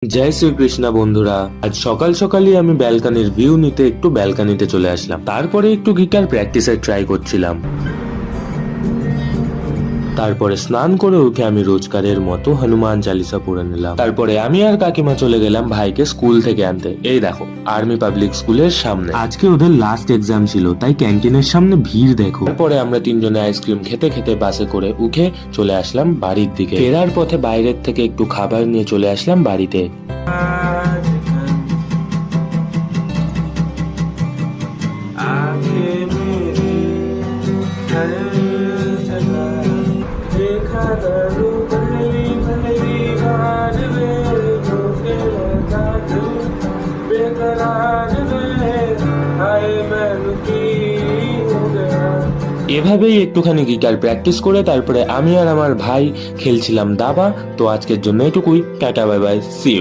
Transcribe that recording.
জয় শ্রীকৃষ্ণ বন্ধুরা, আজ সকাল সকালই আমি ব্যালকানির ভিউ নিতে একটু ব্যালকানিতে চলে আসলাম। তারপরে একটু গিটার প্র্যাকটিসের ট্রাই করছিলাম। তারপরে স্নান করে উঠে আমি রোজকারের মতো হনুমান চালিসা পড়ে নিলাম। তারপরে আমি আর কাকিমা চলে গেলাম ভাইকে স্কুল থেকে আনতে। এই দেখো, আর্মি পাবলিক স্কুলের সামনে। আজকে ওদের লাস্ট এক্সাম ছিল, তাই ক্যান্টিনের সামনে ভিড় দেখো। তারপরে আমরা তিনজনে আইসক্রিম খেতে খেতে বাসে করে উঠে চলে আসলাম বাড়ির দিকে। ফেরার পথে বাইরের থেকে একটু খাবার নিয়ে চলে আসলাম বাড়িতে। এভাবেই একটুখানি গিটার প্র্যাকটিস করে তারপরে আমি আর আমার ভাই খেলছিলাম দাবা। তো আজকের জন্য এটুকুই, tata bye bye, see you.